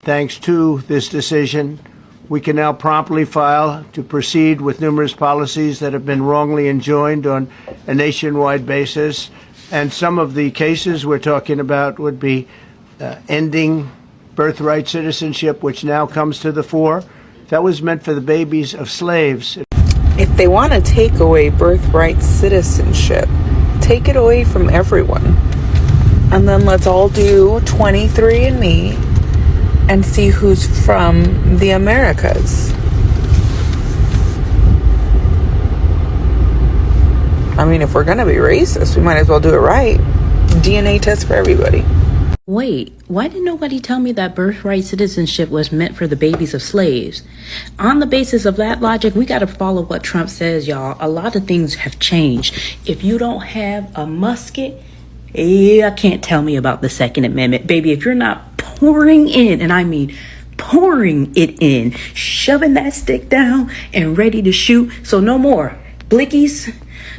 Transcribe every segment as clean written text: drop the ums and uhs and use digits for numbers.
Thanks to this decision, we can now promptly file to proceed with numerous policies that have been wrongly enjoined on a nationwide basis. And some of the cases we're talking about would be ending birthright citizenship, which now comes to the fore. That was meant for the babies of slaves. If they want to take away birthright citizenship, take it away from everyone. And then let's all do 23andMe and see who's from the Americas. I mean, if we're going to be racist, we might as well do it right. DNA test for everybody. Wait, why did nobody tell me that birthright citizenship was meant for the babies of slaves? On the basis of that logic, we got to follow what Trump says, y'all. A lot of things have changed. If you don't have a musket, I can't tell me about the Second Amendment. Baby, if you're not pouring in, and I mean pouring it in, shoving that stick down and ready to shoot, so no more blickies,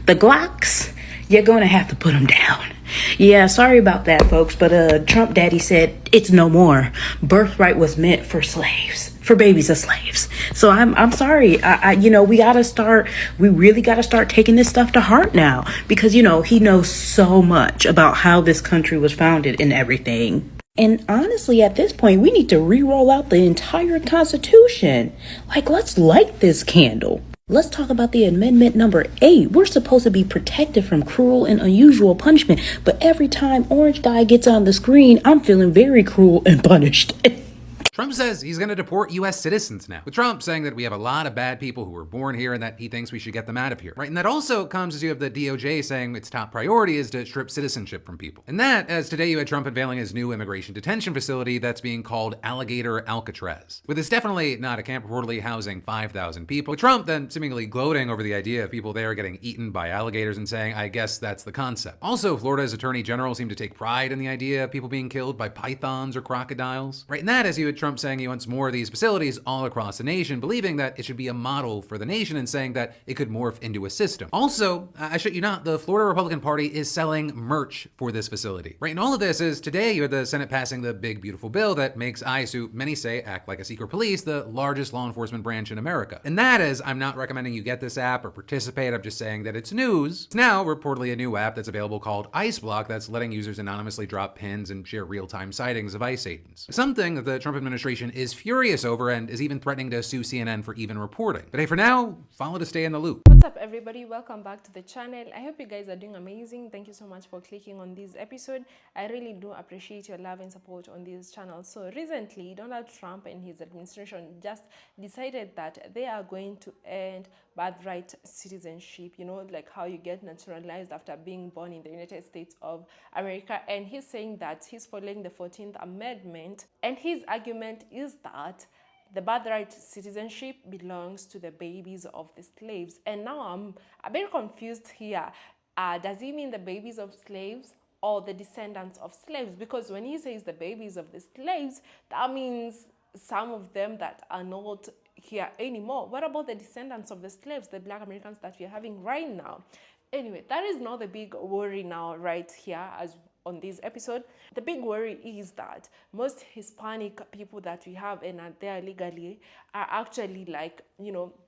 the Glocks, you're going to have to put them down. Yeah, sorry about that, folks, but Trump daddy said it's no more. Birthright was meant for slaves, for babies of slaves. So I'm sorry. We really got to start taking this stuff to heart now, because, he knows so much about how this country was founded and everything. And honestly, at this point, we need to re-roll out the entire Constitution. Let's light this candle. Let's talk about the amendment number 8. We're supposed to be protected from cruel and unusual punishment, but every time Orange Guy gets on the screen, I'm feeling very cruel and punished. Trump says he's going to deport US citizens now, with Trump saying that we have a lot of bad people who were born here and that he thinks we should get them out of here, right? And that also comes as you have the DOJ saying its top priority is to strip citizenship from people. And that, as today you had Trump unveiling his new immigration detention facility that's being called Alligator Alcatraz, with it's definitely not a camp reportedly housing 5,000 people, with Trump then seemingly gloating over the idea of people there getting eaten by alligators and saying, I guess that's the concept. Also, Florida's Attorney General seemed to take pride in the idea of people being killed by pythons or crocodiles, right? And that, as you had Trump saying he wants more of these facilities all across the nation, believing that it should be a model for the nation and saying that it could morph into a system. Also, I shit you not, the Florida Republican Party is selling merch for this facility, right? And all of this is today you had the Senate passing the big beautiful bill that makes ICE, who many say act like a secret police, the largest law enforcement branch in America. And that is, I'm not recommending you get this app or participate, I'm just saying that it's news. It's now reportedly a new app that's available called ICE Block that's letting users anonymously drop pins and share real-time sightings of ICE agents. Something that the Trump administration is furious over and is even threatening to sue CNN for even reporting. But hey, for now, follow to stay in the loop. What's up, everybody? Welcome back to the channel. I hope you guys are doing amazing. Thank you so much for clicking on this episode. I really do appreciate your love and support on this channel. So recently, Donald Trump and his administration just decided that they are going to end birthright citizenship, like how you get naturalized after being born in the United States of America. And he's saying that he's following the 14th Amendment, and his argument is that the birthright citizenship belongs to the babies of the slaves. And now I'm a bit confused here. Does he mean the babies of slaves or the descendants of slaves? Because when he says the babies of the slaves, that means some of them that are not here anymore. What about the descendants of the slaves, the Black Americans that we're having right now? Anyway, that is not the big worry now right here as on this episode. The big worry is that most Hispanic people that we have and are there illegally are actually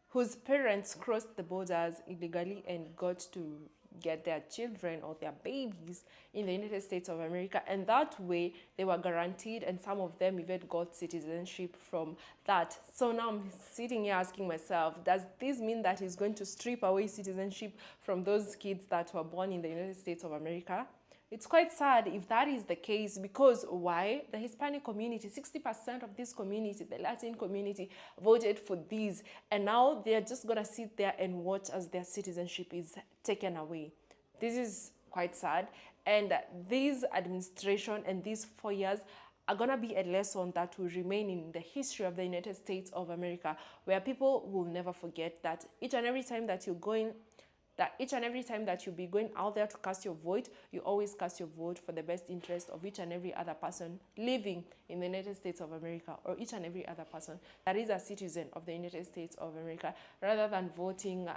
whose parents crossed the borders illegally and got to get their children or their babies in the United States of America, and that way they were guaranteed, and some of them even got citizenship from that. So now I'm sitting here asking myself, does this mean that he's going to strip away citizenship from those kids that were born in the United States of America? It's quite sad if that is the case, because why? The Hispanic community, 60% of this community, the Latin community, voted for these, and now they're just gonna sit there and watch as their citizenship is taken away. This is quite sad, and this administration and these 4 years are gonna be a lesson that will remain in the history of the United States of America, where people will never forget that each and every time that you'll be going out there to cast your vote, you always cast your vote for the best interest of each and every other person living in the United States of America, or each and every other person that is a citizen of the United States of America, rather than voting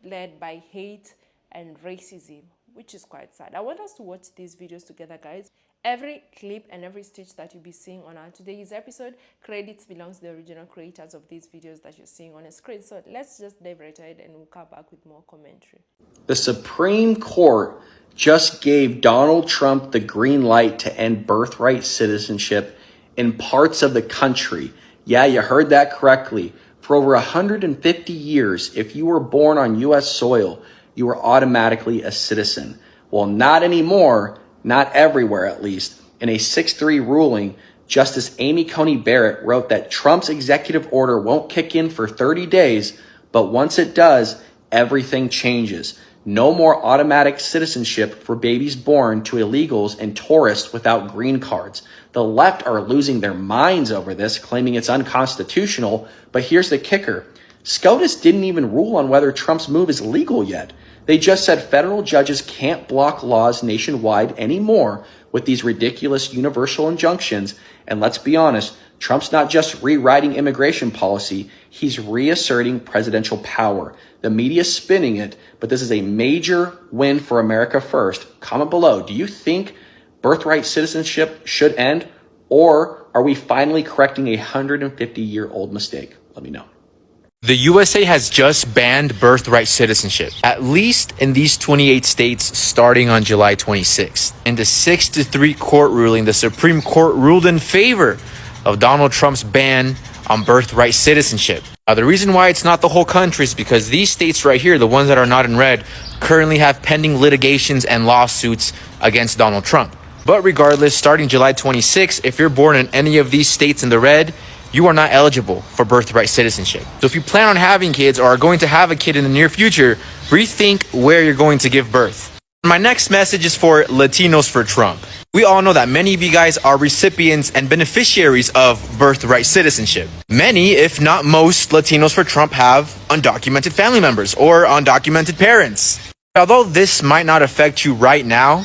led by hate and racism, which is quite sad. I want us to watch these videos together, guys, Every clip and every stitch that you'll be seeing on our today's episode, credits belongs to the original creators of these videos that you're seeing on the screen. So let's just dive right ahead and we'll come back with more commentary. The Supreme Court just gave Donald Trump the green light to end birthright citizenship in parts of the country. Yeah, you heard that correctly. For over 150 years, if you were born on U.S. soil, you were automatically a citizen. Well, not anymore. Not everywhere, at least. In a 6-3 ruling, Justice Amy Coney Barrett wrote that Trump's executive order won't kick in for 30 days, but once it does, everything changes. No more automatic citizenship for babies born to illegals and tourists without green cards. The left are losing their minds over this, claiming it's unconstitutional, but here's the kicker. SCOTUS didn't even rule on whether Trump's move is legal yet. They just said federal judges can't block laws nationwide anymore with these ridiculous universal injunctions. And let's be honest, Trump's not just rewriting immigration policy, he's reasserting presidential power. The media's spinning it, but this is a major win for America first. Comment below, do you think birthright citizenship should end? Or are we finally correcting a 150-year-old mistake? Let me know. The USA has just banned birthright citizenship, at least in these 28 states starting on July 26th. In the 6-3 court ruling, the Supreme Court ruled in favor of Donald Trump's ban on birthright citizenship. Now, the reason why it's not the whole country is because these states right here, the ones that are not in red, currently have pending litigations and lawsuits against Donald Trump. But regardless, starting July 26th, if you're born in any of these states in the red, you are not eligible for birthright citizenship. So if you plan on having kids or are going to have a kid in the near future, rethink where you're going to give birth. My next message is for Latinos for Trump. We all know that many of you guys are recipients and beneficiaries of birthright citizenship. Many, if not most, Latinos for Trump have undocumented family members or undocumented parents. Although this might not affect you right now,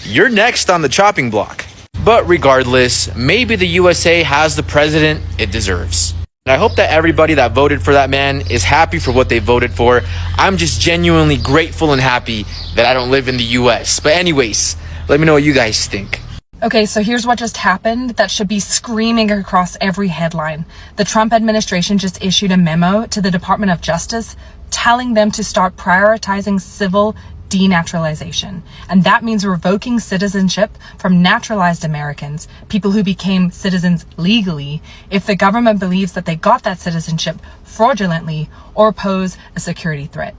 you're next on the chopping block. But regardless, maybe the USA has the president it deserves. And I hope that everybody that voted for that man is happy for what they voted for. I'm just genuinely grateful and happy that I don't live in the US. But anyways, let me know what you guys think. Okay, so here's what just happened that should be screaming across every headline. The Trump administration just issued a memo to the Department of Justice telling them to start prioritizing civil denaturalization. And that means revoking citizenship from naturalized Americans, people who became citizens legally, if the government believes that they got that citizenship fraudulently or pose a security threat.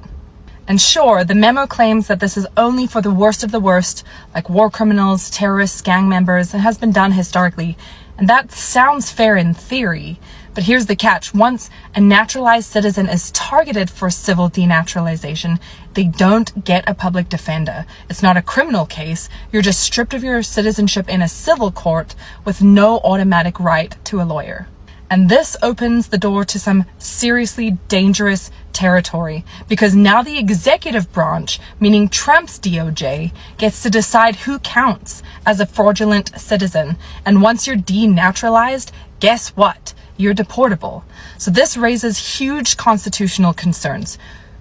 And sure, the memo claims that this is only for the worst of the worst, like war criminals, terrorists, gang members, and has been done historically. And that sounds fair in theory. But here's the catch. Once a naturalized citizen is targeted for civil denaturalization, they don't get a public defender. It's not a criminal case. You're just stripped of your citizenship in a civil court with no automatic right to a lawyer. And this opens the door to some seriously dangerous territory, because now the executive branch, meaning Trump's DOJ, gets to decide who counts as a fraudulent citizen. And once you're denaturalized, guess what? You're deportable. So this raises huge constitutional concerns.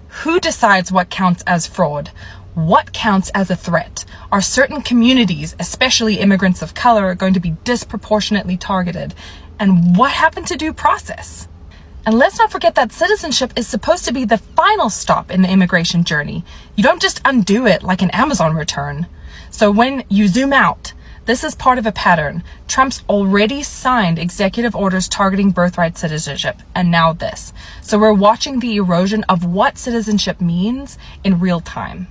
Who decides what counts as fraud? What counts as a threat? Are certain communities, especially immigrants of color, going to be disproportionately targeted? And what happened to due process? And let's not forget that citizenship is supposed to be the final stop in the immigration journey. You don't just undo it like an Amazon return. So when you zoom out, this is part of a pattern. Trump's already signed executive orders targeting birthright citizenship, and now this. So we're watching the erosion of what citizenship means in real time.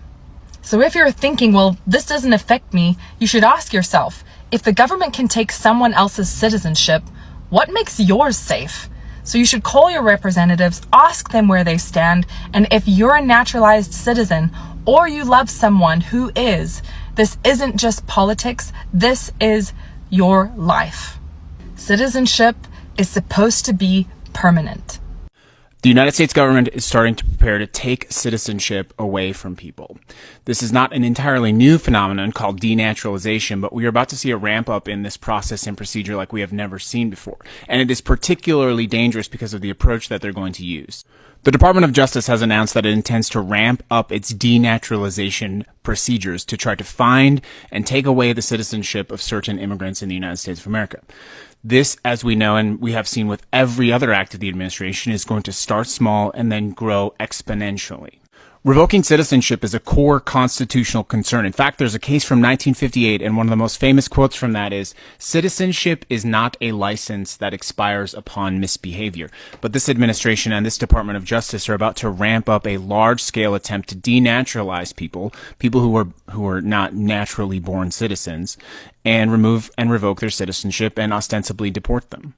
So if you're thinking, well, this doesn't affect me, you should ask yourself, if the government can take someone else's citizenship, what makes yours safe? So you should call your representatives, ask them where they stand, and if you're a naturalized citizen or you love someone who is, this isn't just politics, this is your life. Citizenship is supposed to be permanent. The United States government is starting to prepare to take citizenship away from people. This is not an entirely new phenomenon called denaturalization, but we are about to see a ramp up in this process and procedure like we have never seen before. And it is particularly dangerous because of the approach that they're going to use. The Department of Justice has announced that it intends to ramp up its denaturalization procedures to try to find and take away the citizenship of certain immigrants in the United States of America. This, as we know and we have seen with every other act of the administration, is going to start small and then grow exponentially. Revoking citizenship is a core constitutional concern. In fact, there's a case from 1958, and one of the most famous quotes from that is, "Citizenship is not a license that expires upon misbehavior." But this administration and this Department of Justice are about to ramp up a large-scale attempt to denaturalize people who are not naturally born citizens, and remove and revoke their citizenship and ostensibly deport them.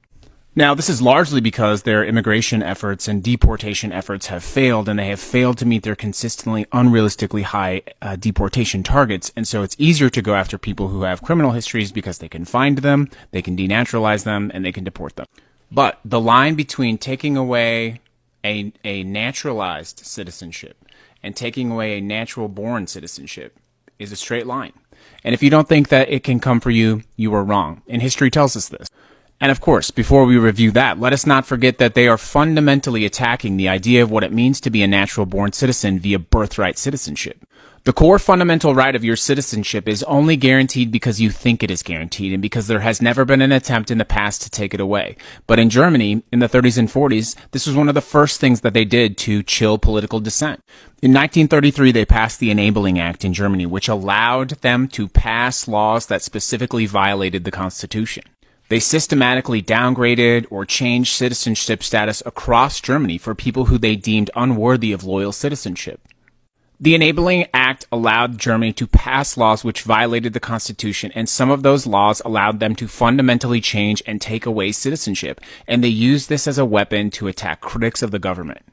Now, this is largely because their immigration efforts and deportation efforts have failed, and they have failed to meet their consistently unrealistically high deportation targets. And so it's easier to go after people who have criminal histories because they can find them, they can denaturalize them, and they can deport them. But the line between taking away a naturalized citizenship and taking away a natural-born citizenship is a straight line. And if you don't think that it can come for you, you are wrong. And history tells us this. And of course, before we review that, let us not forget that they are fundamentally attacking the idea of what it means to be a natural-born citizen via birthright citizenship. The core fundamental right of your citizenship is only guaranteed because you think it is guaranteed and because there has never been an attempt in the past to take it away. But in Germany, in the 30s and 40s, this was one of the first things that they did to chill political dissent. In 1933, they passed the Enabling Act in Germany, which allowed them to pass laws that specifically violated the Constitution. They systematically downgraded or changed citizenship status across Germany for people who they deemed unworthy of loyal citizenship. The Enabling Act allowed Germany to pass laws which violated the Constitution, and some of those laws allowed them to fundamentally change and take away citizenship, and they used this as a weapon to attack critics of the government.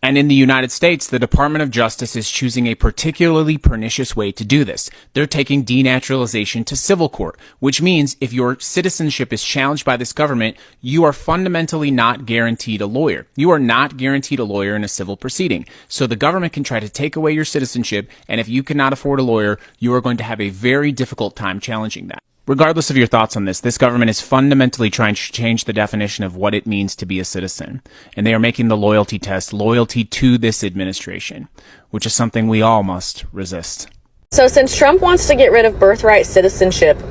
And in the United States, the Department of Justice is choosing a particularly pernicious way to do this. They're taking denaturalization to civil court, which means if your citizenship is challenged by this government, you are fundamentally not guaranteed a lawyer. You are not guaranteed a lawyer in a civil proceeding. So the government can try to take away your citizenship, and if you cannot afford a lawyer, you are going to have a very difficult time challenging that. Regardless of your thoughts on this government is fundamentally trying to change the definition of what it means to be a citizen. And they are making the loyalty test loyalty to this administration, which is something we all must resist. So since Trump wants to get rid of birthright citizenship,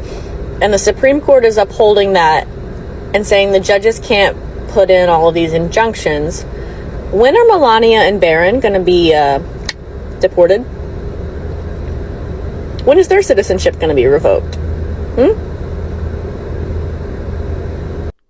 and the Supreme Court is upholding that and saying the judges can't put in all of these injunctions, when are Melania and Barron going to be deported? When is their citizenship going to be revoked?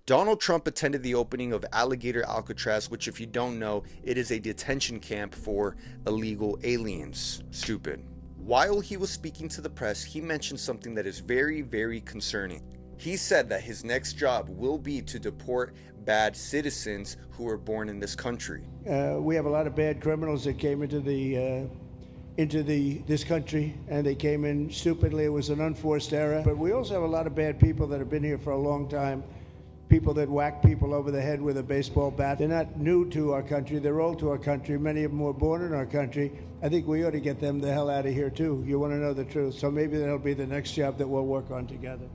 Donald Trump attended the opening of Alligator Alcatraz, which, if you don't know, it is a detention camp for illegal aliens. Stupid. While he was speaking to the press, he mentioned something that is very, very concerning. He said that his next job will be to deport bad citizens who were born in this country. We have a lot of bad criminals that came into this country, and they came in stupidly. It was an unforced error. But we also have a lot of bad people that have been here for a long time. People that whack people over the head with a baseball bat. They're not new to our country. They're old to our country. Many of them were born in our country. I think we ought to get them the hell out of here, too. You want to know the truth. So maybe that'll be the next job that we'll work on together.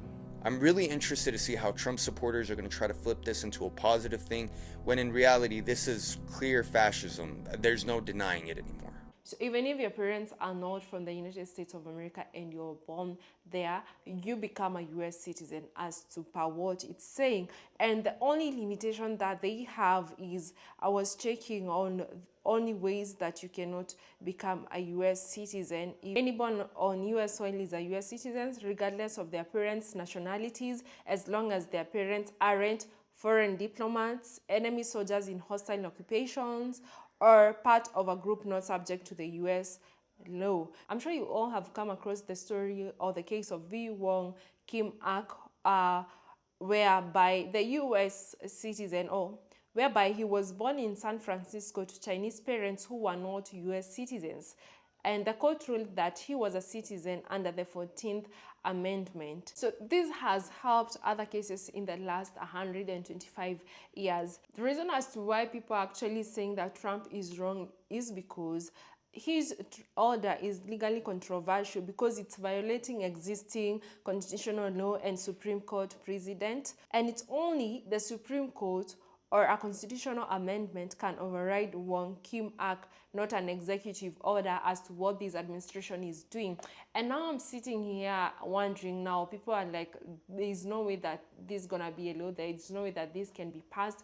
I'm really interested to see how Trump supporters are going to try to flip this into a positive thing, when in reality, this is clear fascism. There's no denying it anymore. So even if your parents are not from the United States of America and you're born there, you become a US citizen as to per what it's saying. And the only limitation that they have is, I was checking on only ways that you cannot become a US citizen. If anyone on US soil is a US citizen, regardless of their parents' nationalities, as long as their parents aren't foreign diplomats, enemy soldiers in hostile occupations, or part of a group not subject to the US law. I'm sure you all have come across the story or the case of V. Wong Kim Ak, whereby the US citizen, whereby he was born in San Francisco to Chinese parents who were not US citizens. And the court ruled that he was a citizen under the 14th Amendment. So this has helped other cases in the last 125 years. The reason as to why people are actually saying that Trump is wrong is because his order is legally controversial, because it's violating existing constitutional law and Supreme Court precedent. And it's only the Supreme Court or a constitutional amendment can override one Kim Act, not an executive order, as to what this administration is doing. And now I'm sitting here wondering, now people are like, there's no way that this is gonna be a law, there's no way that this can be passed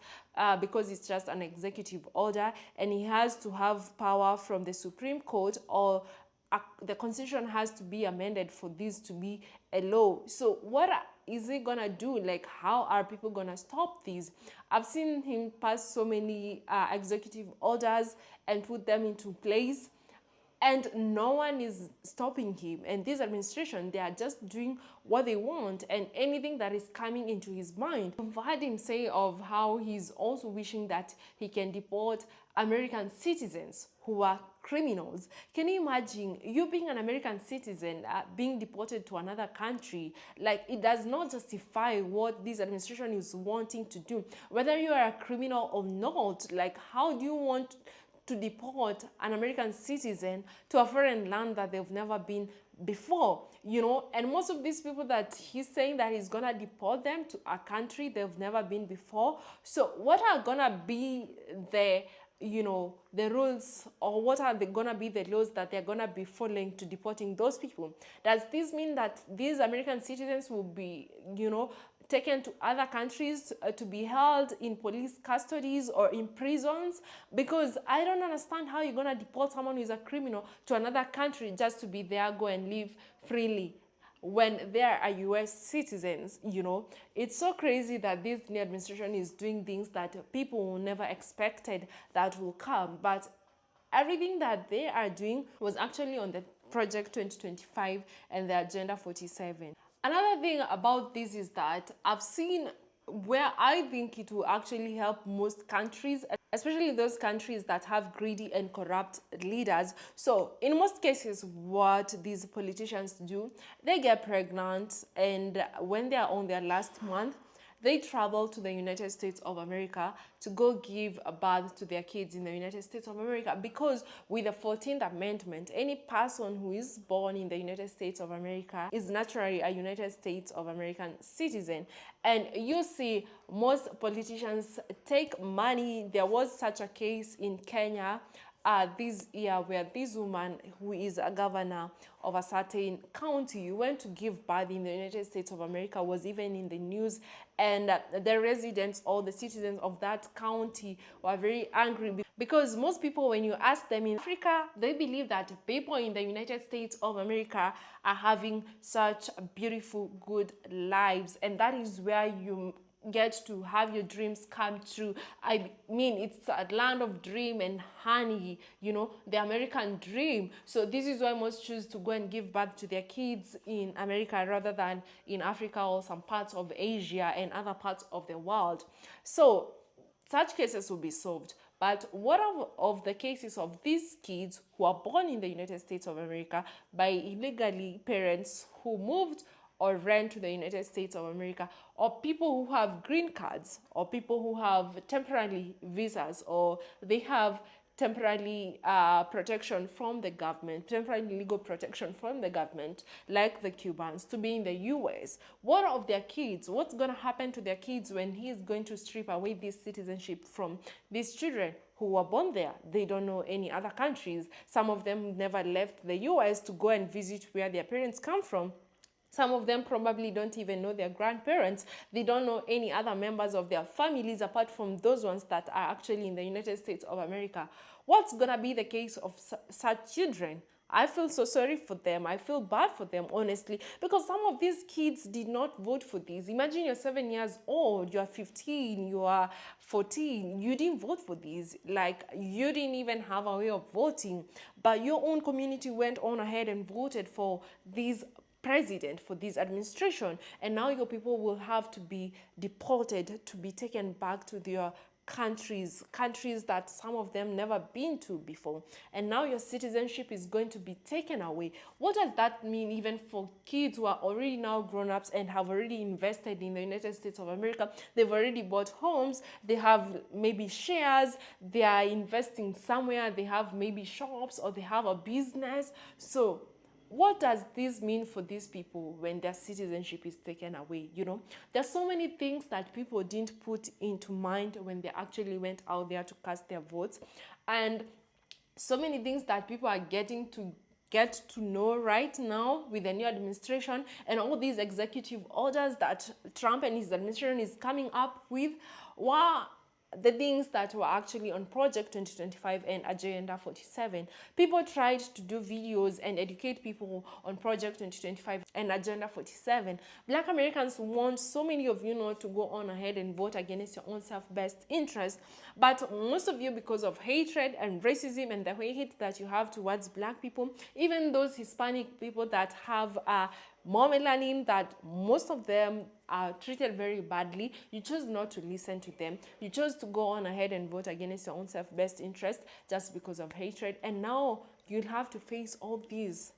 because it's just an executive order, and he has to have power from the Supreme Court, or the constitution has to be amended for this to be a law. So what is he gonna do? Like, how are people gonna stop this? I've seen him pass so many executive orders and put them into place, and no one is stopping him. And this administration, they are just doing what they want, and anything that is coming into his mind. I've heard him say of how he's also wishing that he can deport American citizens who are criminals. Can you imagine you being an American citizen being deported to another country? Like, it does not justify what this administration is wanting to do. Whether you are a criminal or not, like, how do you want to deport an American citizen to a foreign land that they've never been before, you know? And most of these people that he's saying that he's gonna deport them to a country they've never been before. So what are gonna be the, you know, the rules, or what are they gonna be the laws that they're gonna be following to deporting those people? Does this mean that these American citizens will be, you know, taken to other countries to be held in police custodies or in prisons? Because I don't understand how you're going to deport someone who is a criminal to another country just to be there, go and live freely, when they are US citizens, you know? It's so crazy that this new administration is doing things that people never expected that will come. But everything that they are doing was actually on the Project 2025 and the Agenda 47. Another thing about this is that I've seen where I think it will actually help most countries, especially those countries that have greedy and corrupt leaders. So in most cases, what these politicians do, they get pregnant, and when they are on their last month, they travel to the United States of America to go give birth to their kids in the United States of America, because with the 14th Amendment, any person who is born in the United States of America is naturally a United States of American citizen. And you see most politicians take money. There was such a case in Kenya this year where this woman, who is a governor of a certain county, went to give birth in the United States of America, was even in the news, and the residents or the citizens of that county were very angry, because most people, when you ask them in Africa, they believe that people in the United States of America are having such beautiful, good lives, and that is where you get to have your dreams come true. I mean, it's a land of dream and honey, you know, the American dream. So this is why most choose to go and give birth to their kids in America rather than in Africa or some parts of Asia and other parts of the world. So such cases will be solved. But what of the cases of these kids who are born in the United States of America by illegally parents who moved or ran to the United States of America, or people who have green cards, or people who have temporary visas, or they have temporary protection from the government, temporary legal protection from the government, like the Cubans, to be in the US. What of their kids? What's going to happen to their kids when he's going to strip away this citizenship from these children who were born there? They don't know any other countries. Some of them never left the US to go and visit where their parents come from. Some of them probably don't even know their grandparents. They don't know any other members of their families apart from those ones that are actually in the United States of America. What's going to be the case of such children? I feel so sorry for them. I feel bad for them, honestly, because some of these kids did not vote for this. Imagine you're 7 years old, you're 15, you are 14, you didn't vote for this. Like, you didn't even have a way of voting, but your own community went on ahead and voted for these president, for this administration, and now your people will have to be deported, to be taken back to their countries that some of them never been to before, and now your citizenship is going to be taken away. What does that mean even for kids who are already now grown-ups and have already invested in the United States of America? They've already bought homes, they have maybe shares, they are investing somewhere, they have maybe shops, or they have a business. So what does this mean for these people when their citizenship is taken away? You know, there's so many things that people didn't put into mind when they actually went out there to cast their votes, and so many things that people are getting to know right now with the new administration and all these executive orders that Trump and his administration is coming up with. Wow, the things that were actually on Project 2025 and Agenda 47. People tried to do videos and educate people on Project 2025 and Agenda 47. Black Americans want so many of you know to go on ahead and vote against your own self-best interest, but most of you, because of hatred and racism and the hate that you have towards black people, even those Hispanic people that have more melanin, that most of them are treated very badly, you chose not to listen to them. You chose to go on ahead and vote against your own self-best interest just because of hatred, and now you'll have to face all these.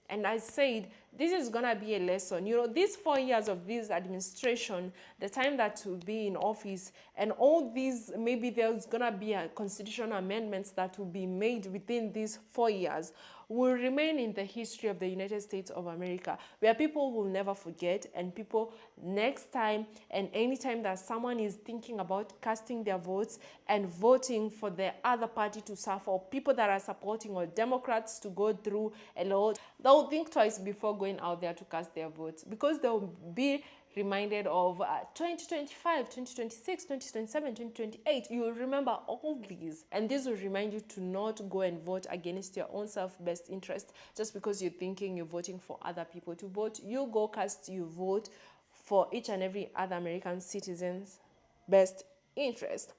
And I said, this is going to be a lesson. You know, these 4 years of this administration, the time that will be in office, and all these, maybe there's going to be a constitutional amendments that will be made within these 4 years, will remain in the history of the United States of America, where people will never forget, and people next time and anytime that someone is thinking about casting their votes and voting for the other party to suffer, or people that are supporting or Democrats to go through a lot, they'll think twice before going out there to cast their votes, because they'll be reminded of 2025, 2026, 2027, 2028. You will remember all these, and this will remind you to not go and vote against your own self-best interest just because you're thinking you're voting for other people to vote. You go cast your vote for each and every other American citizen's best interest.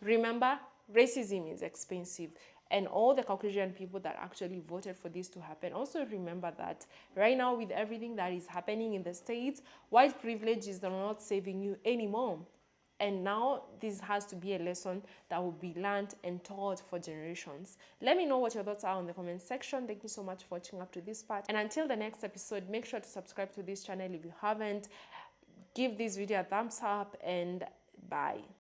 Remember, racism is expensive, and all the Caucasian people that actually voted for this to happen. Also remember that right now, with everything that is happening in the States, white privilege is not saving you anymore. And now this has to be a lesson that will be learned and taught for generations. Let me know what your thoughts are on the comment section. Thank you so much for watching up to this part. And until the next episode, make sure to subscribe to this channel if you haven't. Give this video a thumbs up, and bye.